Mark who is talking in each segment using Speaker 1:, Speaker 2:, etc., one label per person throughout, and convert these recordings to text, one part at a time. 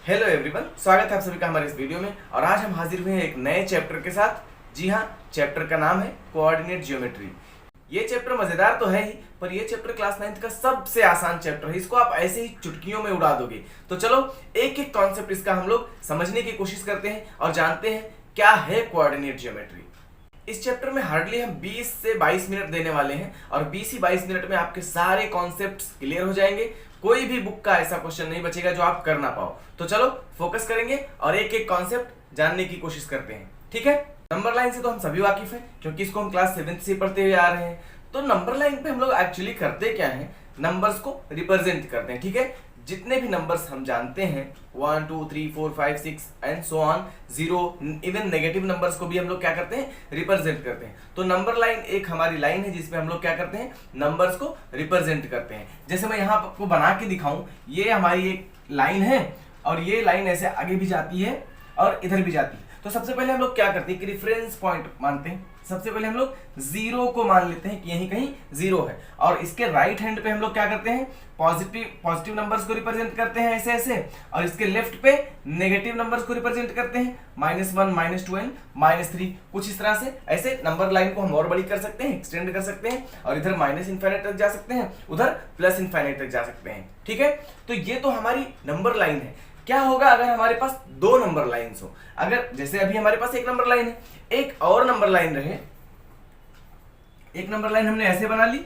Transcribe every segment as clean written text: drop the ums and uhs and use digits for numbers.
Speaker 1: Hello everyone, स्वागत है आप सभी का हमारे इस वीडियो में। और आज हम हाजिर हुए हैं एक नए चैप्टर के साथ। जी हाँ, चैप्टर का नाम है कोऑर्डिनेट ज्योमेट्री। ये चैप्टर मजेदार तो है ही, पर ये चैप्टर क्लास 9th का सबसे आसान चैप्टर है। इसको आप ऐसे ही चुटकियों में उड़ा दोगे। तो चलो एक एक कॉन्सेप्ट इसका हम लोग समझने की कोशिश करते हैं और जानते हैं क्या है कोऑर्डिनेट ज्योमेट्री। इस चैप्टर में हार्डली हम 20 से 22 मिनट देने वाले हैं और 20 ही 22 मिनट में आपके सारे कॉन्सेप्ट्स क्लियर हो जाएंगे। कोई भी बुक का ऐसा क्वेश्चन नहीं बचेगा जो आप कर ना पाओ। तो चलो फोकस करेंगे और एक एक कॉन्सेप्ट जानने की कोशिश करते हैं। ठीक है, नंबर लाइन से तो हम सभी वाकिफ हैं क्योंकि इसको हम क्लास 7th से पढ़ते हुए आ रहे हैं। तो नंबर लाइन पे हम लोग एक्चुअली करते क्या है, नंबर्स को रिप्रेजेंट करते हैं। ठीक है, जितने भी नंबर्स हम जानते हैं 1 2 3 4 5 6 and so on, 0 even negative numbers को भी हम लोग क्या करते हैं, रिप्रेजेंट करते हैं। तो नंबर लाइन एक हमारी लाइन है जिसमें हम लोग क्या करते हैं, नंबर्स को रिप्रेजेंट करते हैं। जैसे मैं यहाँ आपको बना के दिखाऊं, ये हमारी एक लाइन है और ये लाइन ऐसे आगे भी जाती है और इधर भी जाती है। तो सबसे पहले हम लोग क्या करते हैं कि रेफरेंस पॉइंट मानते हैं। सबसे पहले हम लोग 0 को मान लेते हैं कि यहीं कहीं 0 है और इसके राइट हैंड पे हम लोग क्या करते हैं, पॉजिटिव नंबर्स को रिप्रेजेंट करते हैं ऐसे ऐसे, और इसके लेफ्ट पे नेगेटिव नंबर्स को रिप्रेजेंट करते हैं -1 -2 एंड -3। कुछ इस तरह से ऐसे नंबर लाइन को हम और बड़ी कर सकते हैं, एक्सटेंड कर सकते हैं और इधर -∞ तक जा सकते हैं, उधर +∞ तक जा सकते हैं। ठीक है, तो ये तो हमारी नंबर लाइन है। क्या होगा अगर हमारे पास दो नंबर लाइन्स हो? अगर जैसे अभी हमारे पास एक नंबर लाइन है, एक और नंबर लाइन रहे, एक नंबर लाइन हमने ऐसे बना ली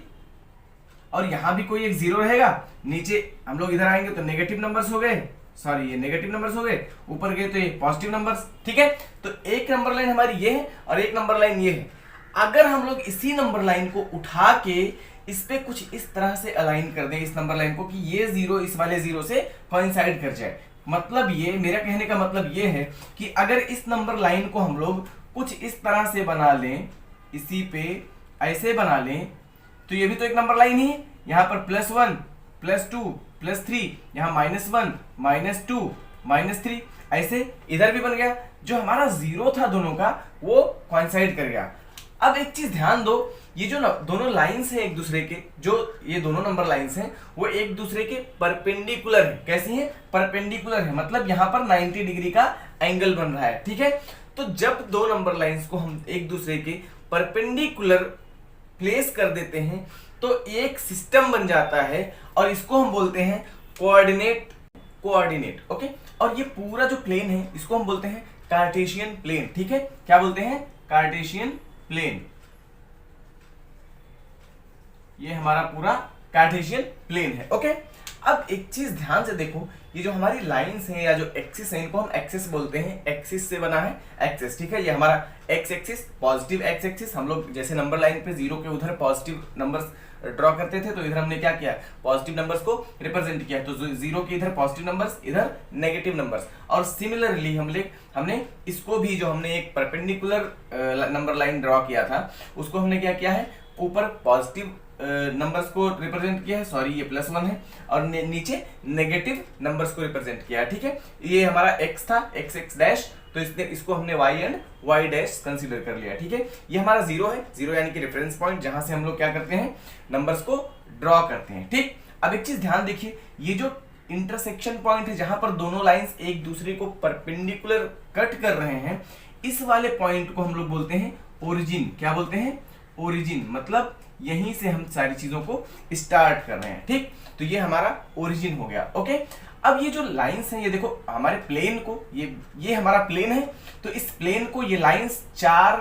Speaker 1: और यहां भी कोई एक 0 रहेगा, नीचे हम लोग इधर आएंगे तो नेगेटिव नंबर्स हो गए, सॉरी ये नेगेटिव नंबर्स हो गए, ऊपर गए तो ये पॉजिटिव नंबर्स। ठीक है, तो एक नंबर लाइन हमारी ये है और एक नंबर लाइन ये है। अगर हम लोग इसी नंबर लाइन को उठा के इस पे कुछ इस तरह से अलाइन कर दें इस नंबर लाइन को कि ये 0 इस वाले 0 से कोइंसाइड कर जाए, मतलब ये मेरा कहने का मतलब ये है कि अगर इस नंबर लाइन को हम लोग कुछ इस तरह से बना लें, इसी पे ऐसे बना लें, तो ये भी तो एक नंबर लाइन ही है। यहाँ पर +1 +2 +3, यहाँ -1 -2 -3, ऐसे इधर भी बन गया। जो हमारा 0 था दोनों का वो कोइंसाइड कर गया। अब एक चीज ध्यान दो, ये जो दोनों लाइंस हैं एक दूसरे के, जो ये दोनों नंबर लाइंस हैं वो एक दूसरे के परपेंडिकुलर है। कैसी हैं? परपेंडिकुलर है, मतलब यहाँ पर 90 डिग्री का एंगल बन रहा है। ठीक है, तो जब दो नंबर लाइंस को हम एक दूसरे के परपेंडिकुलर प्लेस कर देते हैं तो एक सिस्टम बन जाता है और इसको हम बोलते हैं कोऑर्डिनेट। ओके, और ये पूरा जो प्लेन है इसको हम बोलते हैं कार्टेशियन प्लेन। ठीक है, क्या बोलते हैं? Cartesian plane. ये हमारा पूरा कार्टेशियन प्लेन है। ओके, अब एक चीज ध्यान से देखो, ये जो हमारी लाइंस हैं या जो एक्सिस हैं इनको हम एक्सिस बोलते हैं। एक्सिस से बना है एक्सिस। ठीक है, ये हमारा x axis, positive x axis. हम लोग जैसे नंबर लाइन पे 0 के उधर पॉजिटिव नंबर्स ड्रॉ करते थे तो इधर हमने क्या किया, पॉजिटिव नंबर्स को रिप्रेजेंट किया। तो 0 के इधर पॉजिटिव नंबर्स, इधर नेगेटिव नंबर्स। और सिमिलरली हमने इसको भी, जो हमने एक परपेंडिकुलर नंबर लाइन ड्रॉ किया था उसको हमने क्या किया है, ऊपर पॉजिटिव नंबर्स को रिप्रेजेंट किया है, सॉरी ये +1 है, और नीचे नेगेटिव नंबर्स को रिप्रेजेंट किया है। ठीक है, ये हमारा x था, x डैश, तो इसको हमने y and y dash consider कर लिया। ठीक है, ये हमारा 0 है, 0 यानी कि रेफरेंस पॉइंट जहां से हम लोग क्या करते हैं, नंबर्स को ड्रॉ करते हैं। ठीक, अब एक चीज ध्यान देखिए, ये जो इंटरसेक्शन पॉइंट है जहां पर दोनों लाइंस एक दूसरे को परपेंडिकुलर कट कर रहे हैं, इस वाले पॉइंट को हम लोग बोलते हैं ओरिजिन। क्या बोलते हैं? ओरिजिन, मतलब यहीं से हम सारी चीजों को स्टार्ट कर रहे हैं। ठीक, तो ये हमारा ओरिजिन हो गया। ओके, अब ये जो लाइंस हैं, ये देखो हमारे प्लेन को, ये हमारा प्लेन है, तो इस प्लेन को ये लाइंस 4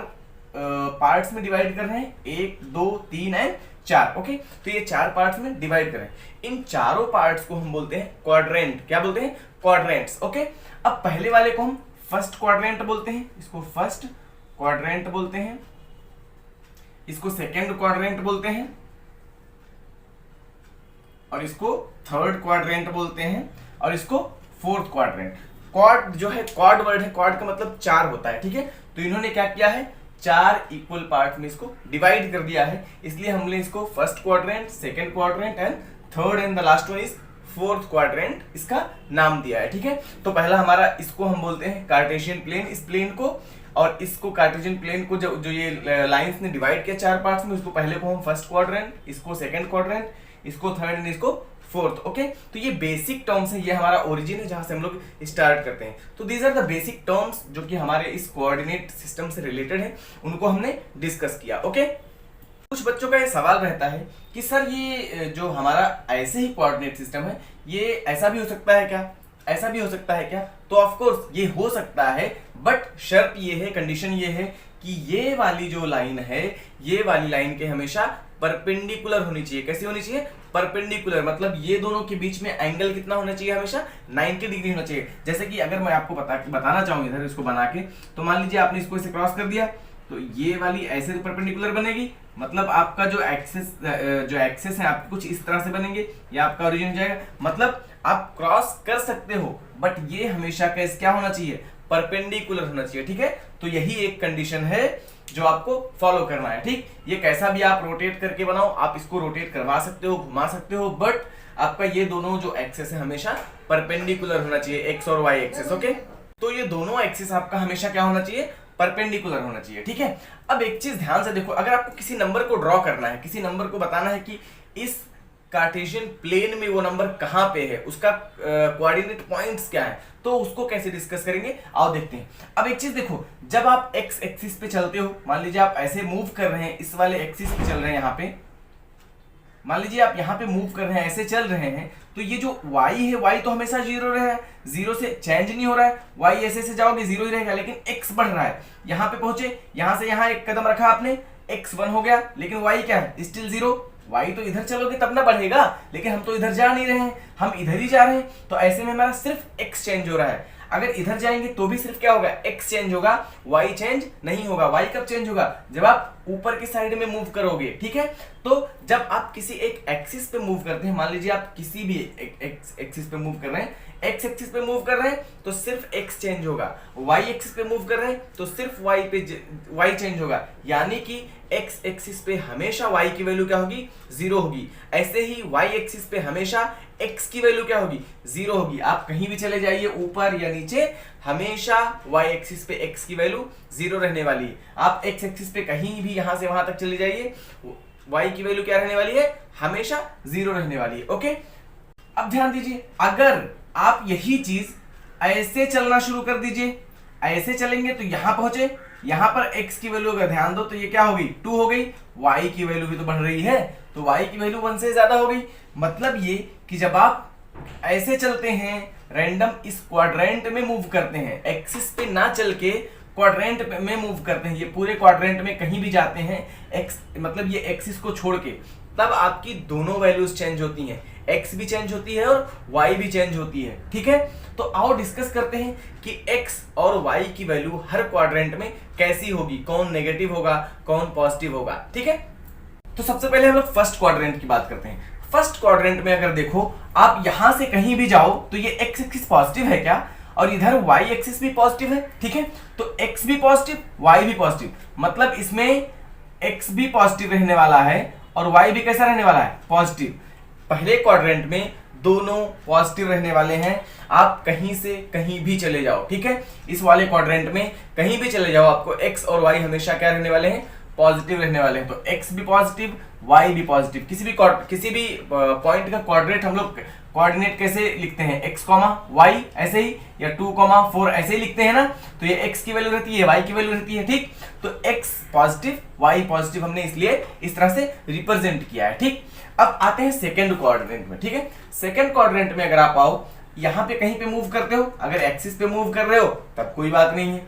Speaker 1: पार्ट्स में डिवाइड कर रहे हैं, 1 2 3 एंड 4। ओके, तो ये 4 पार्ट्स में डिवाइड कर रहे हैं। इन चारों पार्ट्स को हम बोलते हैं क्वाड्रेंट। क्या बोलते हैं? क्वाड्रेंट्स। ओके, अब पहले वाले को हम फर्स्ट क्वाड्रेंट बोलते हैं, इसको फर्स्ट क्वाड्रेंट बोलते हैं, इसको सेकेंड क्वाड्रेंट बोलते हैं और इसको थर्ड क्वाड्रेंट बोलते हैं और इसको फोर्थ क्वाड्रेंट। क्वाड जो है, क्वाड वर्ड है, क्वाड का मतलब 4 होता है। ठीक है, तो इन्होंने क्या किया है, 4 इक्वल पार्ट में इसको डिवाइड कर दिया है, इसलिए हमने इसको first quadrant, second quadrant and third and the last one is fourth quadrant इसका नाम दिया है। ठीक है, तो पहला हमारा, इसको हम बोलते हैं कार्टेशियन प्लेन, इस प्लेन को, और इसको कार्टेशियन प्लेन को जो ये लाइंस ने डिवाइड किया 4 पार्ट्स में, उसको पहले को हम फर्स्ट क्वाड्रेंट, इसको सेकंड क्वाड्रेंट, इसको थर्ड एंड इसको फोर्थ। ओके, तो ये बेसिक टर्म्स है, ये हमारा ओरिजिन है जहां से हम लोग स्टार्ट करते हैं। तो these are the basic terms जो कि हमारे इस कोऑर्डिनेट सिस्टम से रिलेटेड है, उनको हमने डिस्कस किया। ओके, कुछ बच्चों का ये सवाल रहता है कि सर ये जो हमारा ऐसे ही कोऑर्डिनेट सिस्टम है, ये ऐसा भी हो सकता है क्या, ऐसा भी हो सकता है क्या? तो ऑफ कोर्स ये हो सकता है, बट शर्त ये है, कंडीशन ये है कि ये वाली जो लाइन है, ये वाली लाइन के हमेशा परपेंडिकुलर होनी चाहिए। कैसी होनी चाहिए? परपेंडिकुलर, मतलब ये दोनों के बीच में एंगल कितना होना चाहिए? हमेशा 90 डिग्री होना चाहिए। जैसे कि अगर मैं आपको बताना चाहूँ इधर इसको बना के, तो मान लीजिए आपने इसको ऐसे क्रॉस कर दिया, तो ये वाली ऐसे परपेंडिकुलर बनेगी, मतलब आपका जो एक्सेस है आपके कुछ इस तरह से बनेंगे, या आपका ओरिजिन जाएगा। मतलब आप क्रॉस कर सकते हो, बट ये हमेशा कैसे क्या होना चाहिए? परपेंडिकुलर होना चाहिए। ठीक है, तो यही एक कंडीशन है जो आपको फॉलो करना है। ठीक, ये कैसा भी आप रोटेट करके बनाओ, आप इसको रोटेट करवा सकते हो, घुमा सकते हो, बट आपका ये दोनों जो एक्सेस है हमेशा परपेंडिकुलर होना चाहिए, एक्स और वाई एक्सेस। ओके, तो ये दोनों एक्सेस आपका हमेशा क्या होना चाहिए? परपेंडिकुलर होना चाहिए। ठीक है, अब एक चीज ध्यान से देखो, अगर आपको किसी नंबर को ड्रॉ करना है, किसी नंबर को बताना है कि इस कार्टेशियन प्लेन में वो नंबर कहां पे है, उसका कोऑर्डिनेट पॉइंट्स क्या है, तो उसको कैसे डिस्कस करेंगे, आओ देखते हैं। अब एक चीज देखो, जब आप एक्स एक्सिस पे चलते हो, मान लीजिए आप ऐसे मूव कर रहे हैं, इस वाले एक्सिस पे चल रहे हैं, यहाँ पे मान लीजिए आप यहाँ पे मूव कर रहे हैं, ऐसे चल रहे हैं, तो ये जो y है, y तो हमेशा जीरो रहा है, जीरो से चेंज नहीं हो रहा है, y ऐसे से जाओगे जीरो ही रहेगा, लेकिन x बढ़ रहा है। यहाँ पे पहुंचे, यहाँ से यहाँ एक कदम रखा आपने, x1 हो गया, लेकिन y क्या है? Still zero. y तो इधर चलोगे तब ना बढ़ेगा, लेकिन हम तो इधर जा नहीं रहे हैं, हम इधर ही जा रहे हैं, तो ऐसे में हमारा सिर्फ x चेंज हो रहा है। अगर इधर जाएंगे तो भी सिर्फ क्या होगा? x चेंज होगा, y चेंज नहीं होगा। y कब चेंज होगा? जब आप ऊपर की साइड में मूव करोगे। ठीक है, तो जब आप किसी एक एक्सिस पे मूव करते हैं, मान लीजिए आप किसी भी एक्सिस पे मूव कर रहे हैं, x एक्सिस पे मूव कर रहे हैं तो सिर्फ x चेंज होगा, y एक्सिस पे मूव कर रहे हैं तो सिर्फ y चेंज होगा, यानी कि x एक्सिस पे हमेशा y की वैल्यू क्या होगी? जीरो होगी। ऐसे ही y एक्सिस पे हमेशा x की वैल्यू क्या होगी? जीरो होगी। आप कहीं भी चले जाइए, ऊपर या नीचे, हमेशा y एक्सिस पे x की वैल्यू जीरो रहने वाली है। आप x एक्सिस पे कहीं भी यहां से वहां तक चले जाइए, y की वैल्यू क्या रहने वाली है? हमेशा जीरो रहने वाली है। ओके, अब ध्यान दीजिए, अगर आप यही चीज ऐसे चलना शुरू कर दीजिए, ऐसे चलेंगे तो यहां पहुंचे, यहां पर x की वैल्यू अगर ध्यान दो तो ये क्या होगी? 2 हो गई। y की वैल्यू भी तो बढ़ रही है, तो y की वैल्यू 1 से ज्यादा हो गई। मतलब ये कि जब आप ऐसे चलते हैं, रैंडम इस क्वाड्रेंट में मूव करते हैं, एक्सिस पे ना चल के क्वाड्रेंट में मूव करते हैं, ये पूरे क्वाड्रेंट में कहीं भी जाते हैं, एक्स मतलब ये एक्सिस को छोड़ के, तब आपकी दोनों वैल्यूज चेंज होती हैं, x भी चेंज होती है और y भी चेंज होती है। ठीक है, तो आओ डिस्कस करते हैं कि x और y की वैल्यू हर क्वाड्रेंट में कैसी होगी, कौन नेगेटिव होगा, कौन पॉजिटिव होगा। ठीक है, तो सबसे पहले हम लोग फर्स्ट क्वाड्रेंट की बात करते हैं। फर्स्ट क्वाड्रेंट में अगर देखो, आप यहां से कहीं भी जाओ तो ये x एक्सिस पॉजिटिव है क्या, और इधर y एक्सिस भी पॉजिटिव है। ठीक है, तो x भी पॉजिटिव, y भी पॉजिटिव, मतलब इसमें x भी पॉजिटिव रहने वाला है और y भी कैसा रहने वाला है? पॉजिटिव। पहले क्वाड्रेंट में दोनों पॉजिटिव रहने वाले हैं, आप कहीं से कहीं भी चले जाओ। ठीक है, इस वाले क्वाड्रेंट में कहीं भी चले जाओ, आपको x और y हमेशा क्या रहने वाले हैं? पॉजिटिव रहने वाले हैं। तो x भी पॉजिटिव, y भी पॉजिटिव। किसी भी पॉइंट का कोऑर्डिनेट हम लोग कोऑर्डिनेट कैसे लिखते हैं? x, y ऐसे ही, या 2, 4 ऐसे ही लिखते हैं ना, तो ये x की वैल्यू रहती है, y की वैल्यू रहती है। ठीक, तो x पॉजिटिव, y पॉजिटिव हमने इसलिए इस तरह से रिप्रेजेंट किया है। ठीक, अब आते हैं सेकंड क्वाड्रेंट में। ठीक है, सेकंड क्वाड्रेंट में अगर आप आओ, यहाँ पे कहीं पे मूव करते हो, अगर एक्सिस पे मूव कर रहे हो तब कोई बात नहीं है,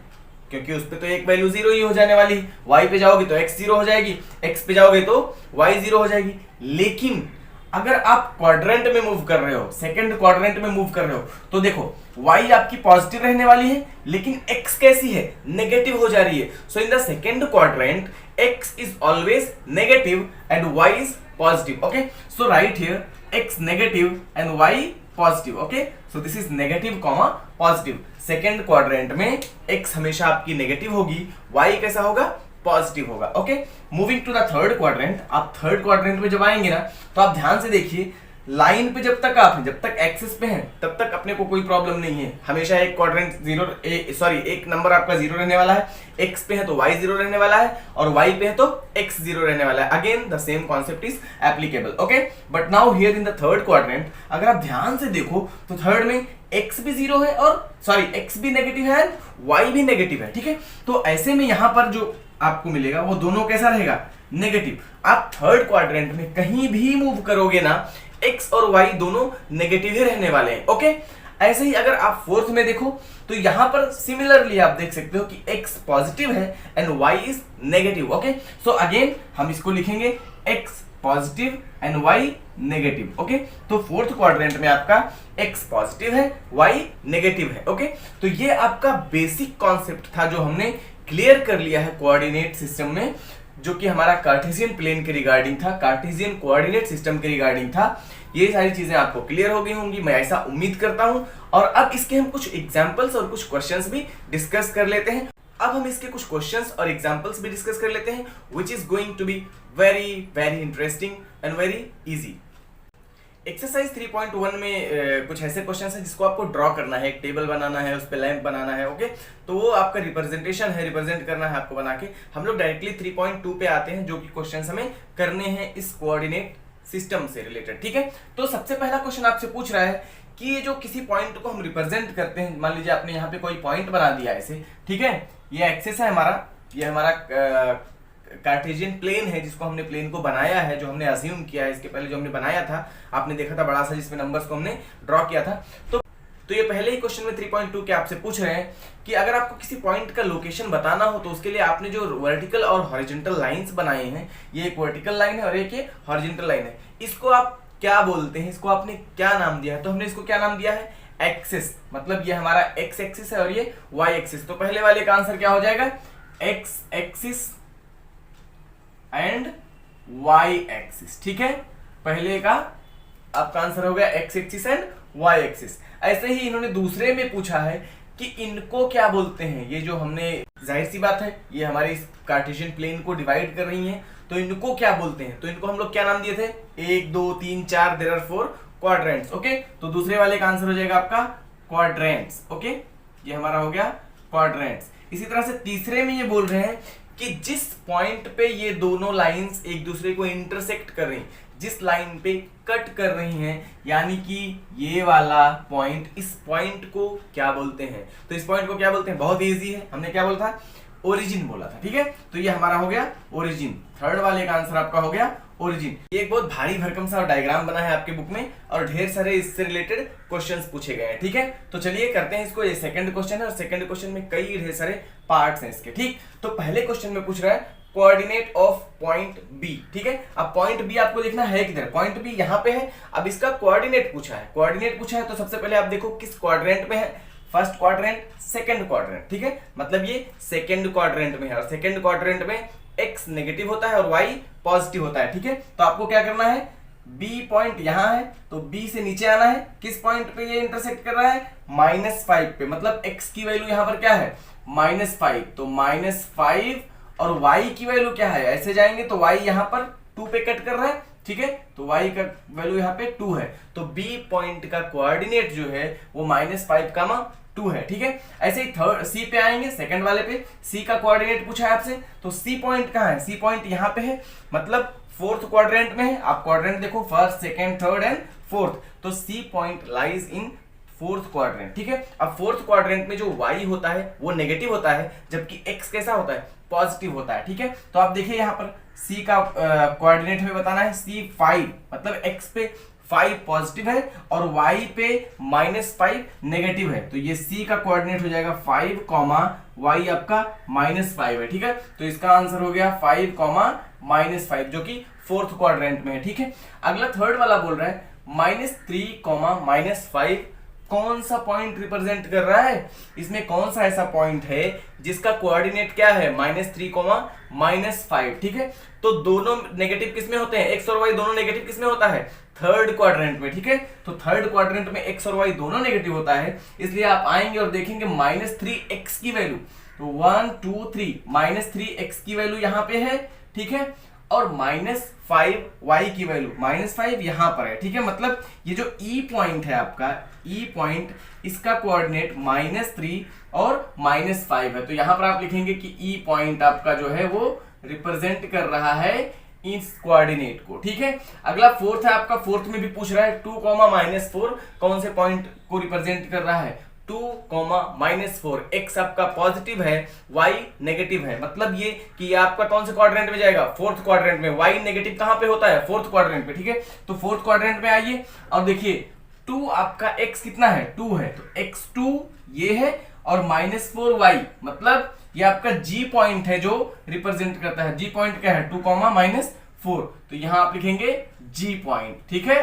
Speaker 1: क्योंकि उस पे तो एक वैल्यू जीरो ही हो जाने वाली है। y पे जाओगे तो x जीरो हो जाएगी, x पे जाओगे तो y जीरो हो जाएगी। लेकिन अगर आप क्वाड्रेंट में मूव कर रहे हो, सेकंड क्वाड्रेंट में मूव कर रहे हो, तो देखो y आपकी पॉजिटिव रहने वाली है, लेकिन x कैसी है? नेगेटिव हो जा रही है। So in the second quadrant x is always negative and y is positive. Okay, so right here x negative and y positive. Okay, so this is negative comma positive. Second quadrant में x हमेशा आपकी negative होगी, y कैसा होगा? Positive होगा। Okay, moving to the third quadrant. आप third quadrant में जब आएंगे ना, तो आप ध्यान से देखिए, लाइन पे जब तक आप हैं, जब तक एक्सिस पे हैं, तब तक अपने को कोई प्रॉब्लम नहीं है। हमेशा एक क्वाड्रेंट एक नंबर आपका 0 रहने वाला है। एक्स पे है तो y 0 रहने वाला है, और y पे है तो x 0 रहने वाला है। Again the same concept is applicable, okay. But now here in the third quadrant अगर आप ध्यान से देखो तो थर्ड में x भी 0 है, और x भी नेगेटिव है, y भी नेगेटिव है, ठीक है। तो ऐसे में यहां पर जो आपको मिलेगा वो दोनों कैसा रहेगा, नेगेटिव। आप थर्ड क्वाड्रेंट में कहीं भी मूव करोगे ना, x और y दोनों नेगेटिव ही रहने वाले हैं, ओके। ऐसे ही अगर आप फोर्थ में देखो तो यहां पर सिमिलरली आप देख सकते हो कि x पॉजिटिव है and y is negative, okay. So again हम इसको लिखेंगे x positive and y negative, okay. तो फोर्थ क्वाड्रेंट में आपका x पॉजिटिव है, y नेगेटिव है, ओके। तो ये आपका बेसिक कॉन्सेप्ट था जो हमने क्लियर कर लिया है कोऑर्डिनेट सिस्टम में, जो कि हमारा कार्टेशियन प्लेन के रिगार्डिंग था, कार्टेशियन कोऑर्डिनेट सिस्टम के रिगार्डिंग था। ये सारी चीजें आपको क्लियर हो गई होंगी, मैं ऐसा उम्मीद करता हूं। और अब इसके हम कुछ एग्जांपल्स और कुछ क्वेश्चंस भी डिस्कस कर लेते हैं। अब हम इसके कुछ क्वेश्चंस और एग्जांपल्स भी डिस्कस कर लेते हैं, which is going to be very very interesting and very easy. Exercise 3.1 में कुछ ऐसे क्वेश्चंस हैं जिसको आपको ड्रॉ करना है, एक टेबल बनाना है, उस पे लैंप बनाना है, ओके। तो वो आपका रिप्रेजेंटेशन है, रिप्रेजेंट करना है आपको बना के। हम लोग डायरेक्टली 3.2 पे आते हैं, जो कि क्वेश्चंस हमें करने हैं इस कोऑर्डिनेट सिस्टम से रिलेटेड, ठीक है। तो सबसे पहला क्वेश्चन आपसे पूछ रहा है कि ये जो किसी पॉइंट को हम रिप्रेजेंट करते हैं, मान लीजिए आपने यहाँ पे कोई पॉइंट बना दिया ऐसे, ठीक है। ये एक्सिस है हमारा, ये हमारा कार्टेशियन प्लेन है जिसको हमने प्लेन को बनाया है, जो हमने अज्यूम किया है। इसके पहले जो हमने बनाया था आपने देखा था बड़ा सा, जिसमें नंबर्स को हमने ड्रॉ किया था। तो ये पहले ही क्वेश्चन में 3.2 के आपसे पूछ रहे हैं कि अगर आपको किसी पॉइंट का लोकेशन बताना हो तो उसके लिए आपने जो वर्टिकल और हॉरिजॉन्टल लाइंस बनाए हैं, ये एक वर्टिकल लाइन है और एक ये हॉरिजॉन्टल लाइन है, इसको आप क्या बोलते हैं, इसको आपने क्या नाम दिया है? तो हमने इसको क्या नाम दिया है, एक्सिस। मतलब ये हमारा एक्स एक्सिस है और ये वाई एक्सिस। तो पहले वाले का आंसर क्या हो जाएगा, X axis and Y axis, ठीक है। पहले का आपका आंसर हो गया X axis and Y axis. ऐसे ही इन्होंने दूसरे में पूछा है कि इनको क्या बोलते हैं। ये जो हमने, जाहिर सी बात है ये हमारे इस कार्टेशियन प्लेन को डिवाइड कर रही हैं, तो इनको क्या बोलते हैं। तो इनको हम लोग क्या नाम दिए थे, 1 2 3 4, देयर आर 4 क्वाड्रेंट्स, ओके। तो दूसरे वाले का आंसर हो जाएगा आपका क्वाड्रेंट्स, ओके। ये हमारा हो गया क्वाड्रेंट्स। इसी तरह से तीसरे में ये बोल रहे हैं कि जिस पॉइंट पे ये दोनों लाइंस एक दूसरे को इंटरसेक्ट कर रही हैं, जिस लाइन पे कट कर रही हैं, यानी कि ये वाला पॉइंट, इस पॉइंट को क्या बोलते हैं। तो इस पॉइंट को क्या बोलते हैं, बहुत इजी है, हमने क्या बोला था, ओरिजिन बोला था, ठीक है। तो ये हमारा हो गया ओरिजिन। थर्ड वाले का आंसर आपका हो गया ओरिजिन। ये एक बहुत भारी भरकम सा डायग्राम बना है आपके बुक में और ढेर सारे इससे रिलेटेड क्वेश्चंस पूछे गए हैं, ठीक है। तो चलिए करते हैं इसको। ये सेकंड क्वेश्चन है और सेकंड क्वेश्चन में कई ढेर सारे पार्ट्स हैं इसके, ठीक। तो पहले क्वेश्चन में पूछ रहा है कोऑर्डिनेट ऑफ पॉइंट बी, ठीक है। अब पॉइंट बी आपको देखना है किधर, पॉइंट बी यहाँ पे है। अब इसका कोऑर्डिनेट पूछा है, कोऑर्डिनेट पूछा है तो सबसे पहले आप देखो किस क्वाड्रेंट में है, फर्स्ट क्वाड्रेंट, सेकंड क्वाड्रेंट, ठीक है। मतलब ये सेकंड क्वाड्रेंट में है और सेकंड क्वाड्रेंट में x नेगेटिव होता है और y पॉजिटिव होता है, ठीक है। तो आपको क्या करना है, b पॉइंट यहां है तो b से नीचे आना है। किस पॉइंट पे ये इंटरसेक्ट कर रहा है, -5 पे। मतलब x की वैल्यू यहां पर क्या है, -5। तो -5 और y की वैल्यू क्या है, ऐसे जाएंगे तो y यहां पर 2 पे कट कर रहा है, ठीक है। तो y का वैल्यू यहाँ पे 2 है। तो b पॉइंट का कोऑर्डिनेट जो है वो -5, 2 है, ठीक है। ऐसे ही थर्ड सी पे आएंगे, सेकंड वाले पे सी का कोऑर्डिनेट पूछा है आपसे। तो सी पॉइंट कहाँ है, सी पॉइंट यहाँ पे है, मतलब फोर्थ क्वाड्रेंट में है। आप क्वाड्रेंट देखो, first second third and fourth. तो C point lies in fourth quadrant, ठीक है। अब फोर्थ क्वाड्रेंट में जो y होता है वो नेगेटिव होता है, जबकि x कैसा होता है, पॉजिटिव होता है, ठीक है। तो आप देखिए यहाँ पर c का कोऑर्डिनेट हमें बताना है, c 5, मतलब x पे 5 पॉजिटिव है और y पे -5 नेगेटिव है। तो ये c का कोऑर्डिनेट हो जाएगा 5, y आपका -5 है, ठीक है। तो इसका आंसर हो गया 5, -5, जो कि फोर्थ क्वाड्रेंट में है, ठीक है। अगला थर्ड वाला बोल रहा है -3, -5 कौन सा पॉइंट रिप्रेजेंट कर रहा है, इसमें कौन सा ऐसा पॉइंट है जिसका कोऑर्डिनेट क्या है, -3, -5, ठीक है। तो दोनों नेगेटिव किसमें होते हैं, x और y दोनों नेगेटिव किसमें होता है, थर्ड क्वाड्रेंट में, ठीक है। तो थर्ड क्वाड्रेंट में x और y दोनों नेगेटिव होता है, इसलिए आप आएंगे और देखेंगे -3x की वैल्यू, तो 1 2 3, -3x की वैल्यू यहाँ पे है, ठीक है। और -5 y की वैल्यू, -5 यहां पर है, ठीक है। मतलब ये जो ई पॉइंट है आपका, ई पॉइंट, इसका कोऑर्डिनेट -3 और -5 है। तो यहां पर आप लिखेंगे कि ई पॉइंट आपका जो है वो रिप्रेजेंट कर रहा है इस कोऑर्डिनेट को, ठीक है। अगला फोर्थ है आपका, फोर्थ में भी पूछ रहा है 2, -4 कौन से पॉइंट को रिप्रेजेंट कर रहा है, 2, -4, x आपका पॉजिटिव है, y नेगेटिव है। मतलब ये कि ये आपका कौन से क्वाड्रेंट में जाएगा, फोर्थ क्वाड्रेंट में। y नेगेटिव कहां पे होता है, फोर्थ क्वाड्रेंट पे, ठीक है। तो फोर्थ क्वाड्रेंट में आइए और देखिए 2 आपका x कितना है, 2 है, तो x2 ये है और -4y, मतलब ये आपका g पॉइंट है जो रिप्रेजेंट करता है। g पॉइंट क्या है, 2, -4, तो यहां आप लिखेंगे g पॉइंट, ठीक है।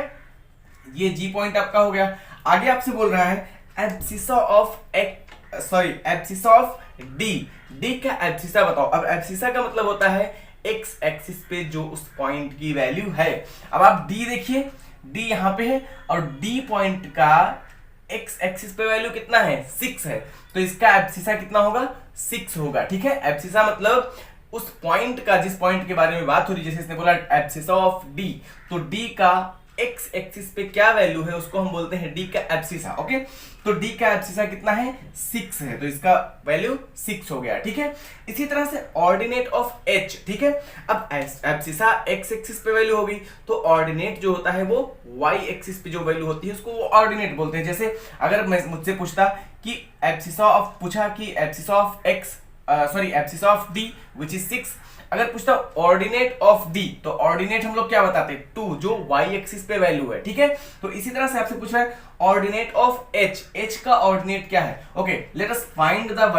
Speaker 1: ये g पॉइंट आपका हो गया। आगे आपसे बोल रहा है abscissa of abscissa of D का एब्सिसा बताओ। अब एब्सिसा का मतलब होता है एक्स एक्सिस पे जो उस पॉइंट की वैल्यू है। अब आप डी देखिए, डी यहां पे है और डी पॉइंट का एक्स एक्सिस पे वैल्यू कितना है, 6 है, तो इसका एब्सिसा कितना होगा, 6 होगा, ठीक है। एब्सिसा मतलब उस पॉइंट का, जिस पॉइंट के बारे में बात हो रही है, जैसे इसने बोला एब्सिसा ऑफ डी, तो डी का एक्स एक्सिस पे क्या वैल्यू है उसको हम बोलते हैं डी का एब्सिसा, ओके। तो डी का एब्सिसा कितना है, 6 है, तो इसका वैल्यू 6 हो गया, ठीक है। इसी तरह से ऑर्डिनेट ऑफ एच, ठीक है। अब एब्सिसा एक्स एक्सिस पे वैल्यू होगी, तो ऑर्डिनेट जो होता है वो वाई एक्सिस पे जो वैल्यू होती है उसको वो ऑर्डिनेट बोलते हैं। जैसे अगर मैं मुझसे पूछता कि abscissa of x abscissa of D which is 6, अगर पूछता ऑर्डिनेट ऑफ डी, तो ऑर्डिनेट हम लोग क्या बताते हैं, 2, जो वाई एक्सिस पे वैल्यू है, ठीक है। तो इसी तरह से आपसे पूछ रहा है ऑर्डिनेट ऑफ एच, एच का ऑर्डिनेट क्या है, okay. Let us find the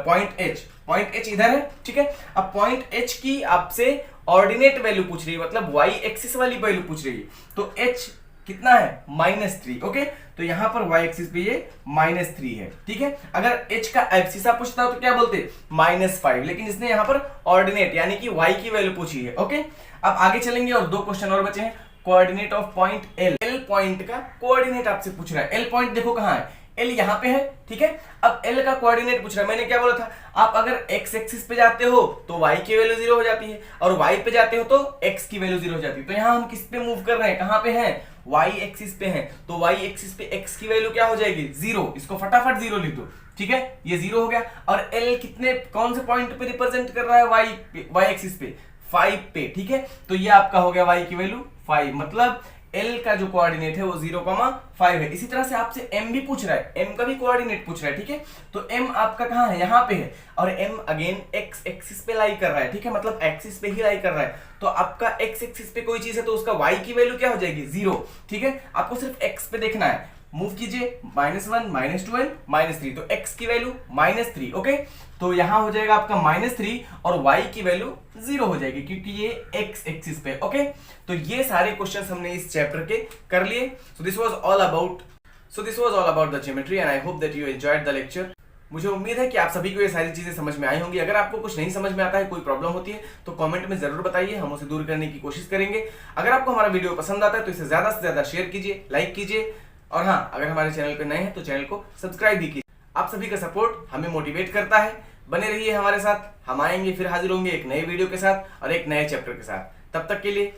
Speaker 1: point H, point H इधर है, ठीक है। अब पॉइंट एच की आपसे ऑर्डिनेट वैल्यू पूछ रही है, मतलब वाई एक्सिस वाली वैल्यू पूछ रही है, तो एच कितना है, -3, ओके। तो यहां पर y एक्सिस पे ये -3 है, ठीक है। अगर h का एब्सिसा पूछता हो तो क्या बोलते, -5, लेकिन इसने यहां पर ऑर्डिनेट यानी कि y की वैल्यू पूछी है, ओके। अब आगे चलेंगे और 2 क्वेश्चन और बचे हैं। Coordinate of point L point का कोऑर्डिनेट आपसे पूछ रहा है। L पॉइंट देखो कहां है, L यहां पे है, ठीक है। अब L का कोऑर्डिनेट पूछ रहा है। मैंने क्या बोला था, आप अगर x एक्सिस पे जाते हो तो y की वैल्यू 0 हो जाती है, और y पे जाते हो तो x की वैल्यू 0 हो जाती है। तो यहां हम किस पे मूव कर रहे हैं, कहां पे हैं, y एक्सिस पे हैं, तो y एक्सिस पे x की वैल्यू क्या हो जाएगी, 0। इसको फटाफट 0 लिख दो, ठीक है। ये 0 हो गया। और L कितने, कौन से पॉइंट पे रिप्रेजेंट कर रहा है, y एक्सिस पे 5 पे, ठीक है। तो ये आपका हो गया y की वैल्यू 5, मतलब L का जो कोऑर्डिनेट है वो 0,5 है। इसी तरह से आपसे M भी पूछ रहा है, M का भी कोऑर्डिनेट पूछ रहा है, ठीक है। तो M आपका कहां है, यहां पे है, और M अगेन x एक्सिस पे लाई कर रहा है, ठीक है, मतलब एक्सिस पे ही लाई कर रहा है। तो आपका x एक्सिस पे कोई चीज है तो उसका y की वैल्यू क्या हो जाएगी, 0, ठीक है। आपको सिर्फ x पे देखना है, मूव कीजिए, -1, -2 एंड -3, तो x की वैल्यू -3, ओके। तो यहां हो जाएगा आपका -3 और y की वैल्यू 0 हो जाएगी क्योंकि ये x एक्सिस पे, ओके। तो ये सारे क्वेश्चंस हमने इस चैप्टर के कर लिए। So this was all about the geometry and I hope that you enjoyed the lecture. मुझे उम्मीद है कि आप सभी को ये सारी चीजें समझ में आई होंगी। अगर आपको कुछ नहीं समझ में आता है, कोई प्रॉब्लम होती है, तो कमेंट में जरूर बताइए, हम उसे दूर करने की कोशिश करेंगे। अगर आपको हमारा वीडियो पसंद आता है तो इसे ज्यादा से ज्यादा शेयर कीजिए, लाइक कीजिए, और हाँ, अगर हमारे चैनल पे नए हैं तो चैनल को सब्सक्राइब भी कीजिए। आप सभी का सपोर्ट हमें मोटिवेट करता है। बने रहिए हमारे साथ, हम आएंगे फिर हाजिर होंगे एक नए वीडियो के साथ और एक नए चैप्टर के साथ। तब तक के लिए